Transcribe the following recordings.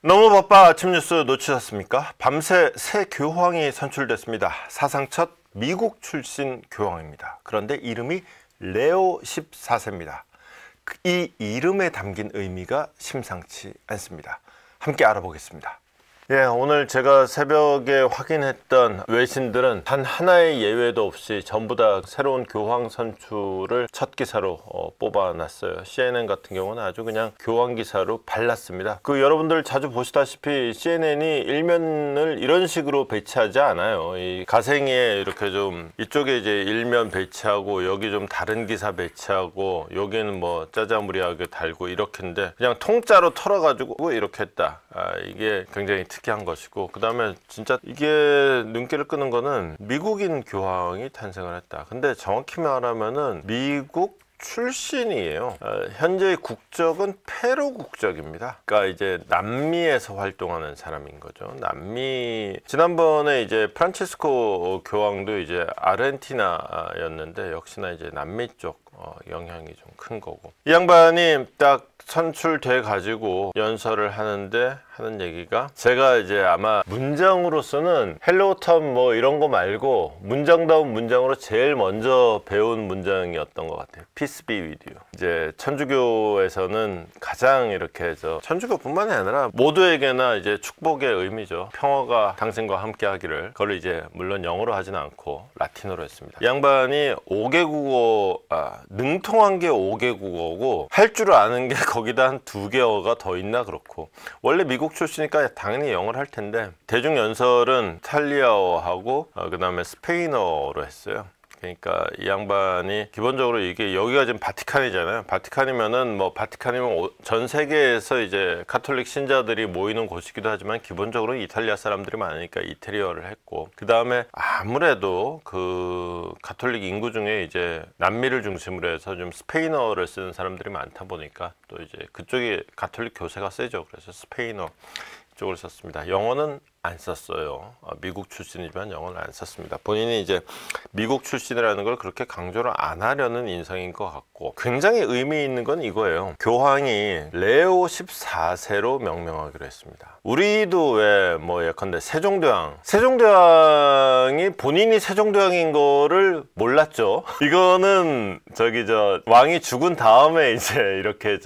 너무 바빠 아침 뉴스 놓치셨습니까? 밤새 새 교황이 선출됐습니다. 사상 첫 미국 출신 교황입니다. 그런데 이름이 레오 14세입니다. 이 이름에 담긴 의미가 심상치 않습니다. 함께 알아보겠습니다. 오늘 제가 새벽에 확인했던 외신들은 단 하나의 예외도 없이 전부 다 새로운 교황 선출을 첫 기사로 뽑아놨어요. CNN 같은 경우는 아주 그냥 교황 기사로 발랐습니다. 여러분들 자주 보시다시피 CNN이 일면을 이런 식으로 배치하지 않아요. 이 가생이에 이렇게 좀 이쪽에 이제 일면 배치하고 여기 좀 다른 기사 배치하고 여기는 뭐 짜자무리하게 달고 이렇게인데 그냥 통짜로 털어가지고 이렇게 했다. 이게 굉장히 특이한 것이고, 그 다음에 진짜 이게 눈길을 끄는 거는 미국인 교황이 탄생을 했다. 근데 정확히 말하면은 미국 출신이에요. 현재의 국적은 페루 국적입니다. 그러니까 이제 남미에서 활동하는 사람인 거죠. 남미. 지난번에 이제 프란치스코 교황도 이제 아르헨티나였는데 역시나 이제 남미 쪽 영향이 좀 큰 거고, 이 양반이 딱 선출돼 가지고 연설을 하는데 하는 얘기가, 제가 이제 아마 문장으로서는 헬로우 텀 뭐 이런 거 말고 문장다운 문장으로 제일 먼저 배운 문장이었던 것 같아요. Peace be with you. 이제 천주교에서는 가장 이렇게 천주교뿐만이 아니라 모두에게나 이제 축복의 의미죠. 평화가 당신과 함께 하기를. 그걸 이제 물론 영어로 하지는 않고 라틴어로 했습니다. 이 양반이 5개 국어, 능통한 게 5개 국어고 할 줄 아는 게 거기다 한 2개어가 더 있나 그렇고, 원래 미국 출신이니까 당연히 영어를 할 텐데 대중 연설은 이탈리아어하고 그 다음에 스페인어로 했어요. 그러니까 이 양반이 기본적으로 이게 여기가 지금 바티칸이잖아요. 바티칸이면은 뭐 바티칸이면 전 세계에서 이제 카톨릭 신자들이 모이는 곳이기도 하지만 기본적으로 이탈리아 사람들이 많으니까 이태리어를 했고, 그 다음에 아무래도 그 가톨릭 인구 중에 이제 남미를 중심으로 해서 좀 스페인어를 쓰는 사람들이 많다 보니까 또 이제 그쪽이 가톨릭 교세가 세죠. 그래서 스페인어 쪽을 썼습니다. 영어는 안 썼어요. 미국 출신이지만 영어는 안 썼습니다. 본인이 이제 미국 출신이라는 걸 그렇게 강조를 안 하려는 인상인 것 같고, 굉장히 의미 있는 건 이거예요. 교황이 레오 14세로 명명하기로 했습니다. 우리도 왜 뭐 예컨대 세종대왕이 본인이 세종대왕인 거를 몰랐죠. 이거는 왕이 죽은 다음에 이제 이렇게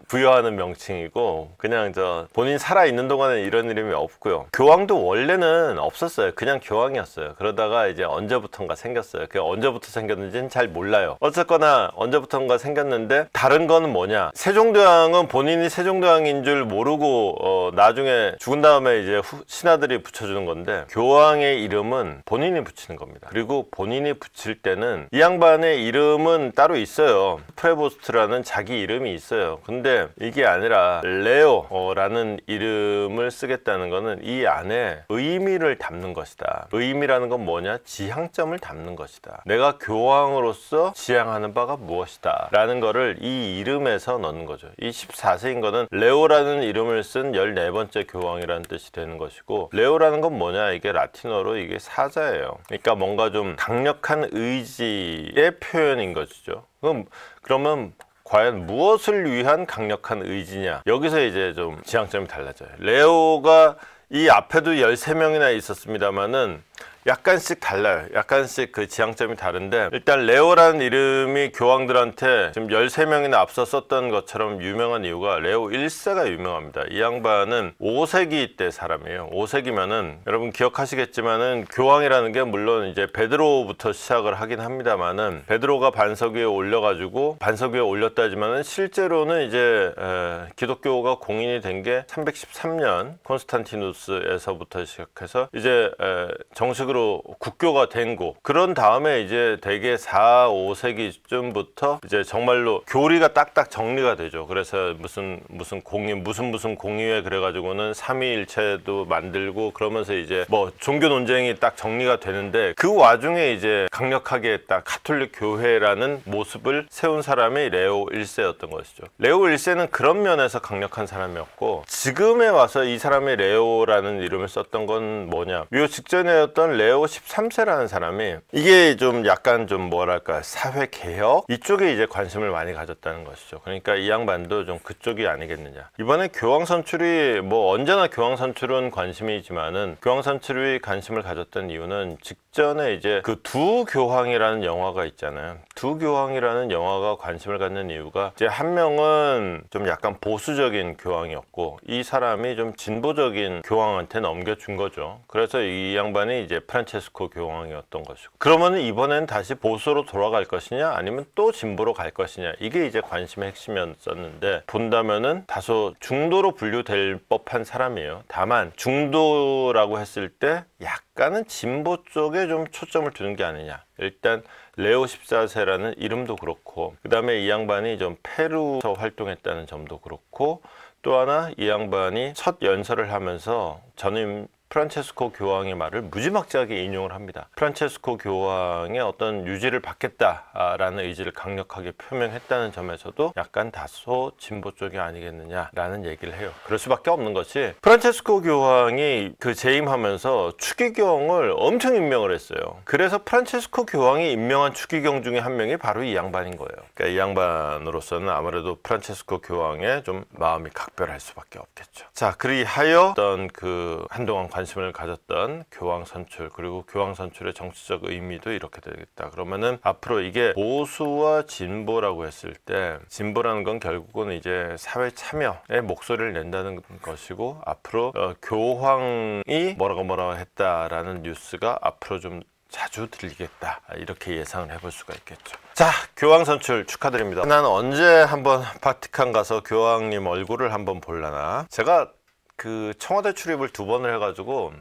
부여하는 명칭이고, 그냥 본인 살아 있는 동안에 이런 이름이 없고요. 교황도 원래는 없었어요. 그냥 교황이었어요. 그러다가 이제 언제부턴가 생겼어요. 그게 언제부터 생겼는지는 잘 몰라요. 어쨌거나 언제부턴가 생겼는데, 다른 거는 뭐냐, 세종대왕은 본인이 세종대왕인 줄 모르고 나중에 죽은 다음에 이제 신하들이 붙여주는 건데, 교황의 이름은 본인이 붙이는 겁니다. 그리고 본인이 붙일 때는 이 양반의 이름은 따로 있어요. 프레보스트라는 자기 이름이 있어요. 근데 이게 아니라 레오라는 이름을 쓰겠다는 거는 이 안에 의미를 담는 것이다. 의미라는 건 뭐냐? 지향점을 담는 것이다. 내가 교황으로서 지향하는 바가 무엇이다 라는 거를 이 이름에서 넣는 거죠. 이 14세인 거는 레오라는 이름을 쓴 14번째 교황이라는 뜻이 되는 것이고, 레오라는 건 뭐냐? 이게 라틴어로 이게 사자예요. 그러니까 뭔가 좀 강력한 의지의 표현인 것이죠. 그러면 과연 무엇을 위한 강력한 의지냐? 여기서 이제 좀 지향점이 달라져요. 레오가 이 앞에도 13명이나 있었습니다만은 약간씩 달라요. 약간씩 그 지향점이 다른데, 일단 레오라는 이름이 교황들한테 지금 13명이나 앞서 썼던 것처럼 유명한 이유가 레오 1세가 유명합니다. 이 양반은 5세기 때 사람이에요. 5세기면은 여러분 기억하시겠지만은 교황이라는 게 물론 이제 베드로부터 시작을 하긴 합니다만은, 베드로가 반석 위에 올려가지고 반석 위에 올렸다지만은 실제로는 이제 기독교가 공인이 된 게 313년 콘스탄티누스에서부터 시작해서 이제 정식으로 국교가 된 거. 그런 다음에 이제 대개 4, 5세기쯤부터 이제 정말로 교리가 딱딱 정리가 되죠. 그래서 무슨 공의회 그래가지고는 삼위일체도 만들고, 그러면서 이제 뭐 종교 논쟁이 딱 정리가 되는데, 그 와중에 이제 강력하게 딱 가톨릭 교회라는 모습을 세운 사람이 레오 1세였던 것이죠. 레오 1세는 그런 면에서 강력한 사람이었고, 지금에 와서 이 사람이 레오라는 이름을 썼던 건 뭐냐, 이 직전이었던 레오 13세라는 사람이 이게 좀 약간 좀 뭐랄까 사회개혁 이쪽에 이제 관심을 많이 가졌다는 것이죠. 그러니까 이 양반도 좀 그쪽이 아니겠느냐. 이번에 교황선출이 뭐 언제나 교황선출은 관심이지만은 교황선출이 관심을 가졌던 이유는 직전에 이제 그 두 교황이라는 영화가 있잖아요. 두 교황이라는 영화가 관심을 갖는 이유가 이제 한 명은 좀 약간 보수적인 교황이었고 이 사람이 좀 진보적인 교황한테 넘겨준 거죠. 그래서 이 양반이 이제 프란체스코 교황이었던 것이고, 그러면 이번엔 다시 보수로 돌아갈 것이냐 아니면 또 진보로 갈 것이냐, 이게 이제 관심의 핵심이었었는데 본다면은 다소 중도로 분류될 법한 사람이에요. 다만 중도라고 했을 때 약간은 진보 쪽에 좀 초점을 두는 게 아니냐. 일단 레오 14세라는 이름도 그렇고, 그 다음에 이 양반이 좀 페루에서 활동했다는 점도 그렇고, 또 하나 이 양반이 첫 연설을 하면서 전임 프란체스코 교황의 말을 무지막지하게 인용을 합니다. 프란체스코 교황의 어떤 유지를 받겠다라는 의지를 강력하게 표명했다는 점에서도 약간 다소 진보 쪽이 아니겠느냐라는 얘기를 해요. 그럴 수밖에 없는 것이 프란체스코 교황이 그 재임하면서 추기경을 엄청 임명을 했어요. 그래서 프란체스코 교황이 임명한 추기경 중에 한 명이 바로 이 양반인 거예요. 그러니까 이 양반으로서는 아무래도 프란체스코 교황에 좀 마음이 각별할 수밖에 없겠죠. 자, 그리하여 어떤 그 한동안 관심을 가졌던 교황 선출, 그리고 교황 선출의 정치적 의미도 이렇게 되겠다. 그러면은 앞으로 이게 보수와 진보라고 했을 때, 진보라는 건 결국은 이제 사회 참여의 목소리를 낸다는 것이고, 앞으로 교황이 뭐라고 했다라는 뉴스가 앞으로 좀 자주 들리겠다, 이렇게 예상을 해볼 수가 있겠죠. 자, 교황 선출 축하드립니다. 난 언제 한번 바티칸 가서 교황님 얼굴을 한번 볼라나. 제가 그 청와대 출입을 2번을 해가지고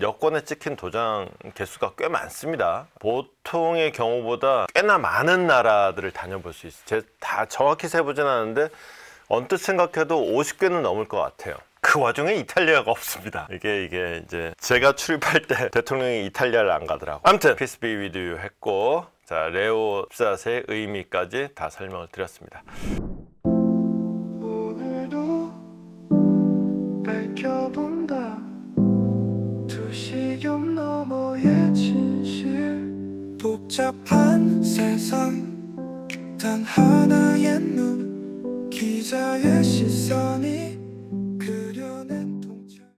여권에 찍힌 도장 개수가 꽤 많습니다. 보통의 경우보다 꽤나 많은 나라들을 다녀볼 수 있어요. 제가 다 정확히 세보진 않았는데 언뜻 생각해도 50개는 넘을 것 같아요. 그 와중에 이탈리아가 없습니다. 이게 이제 제가 출입할 때 대통령이 이탈리아를 안 가더라고. 아무튼 Peace be with you 했고, 자, 레오 14세의 의미까지 다 설명을 드렸습니다. 오늘도 밝혀본다 두시경 너머의 진실. 복잡한 세상 단 하나의 눈, 기자의 시선이 그려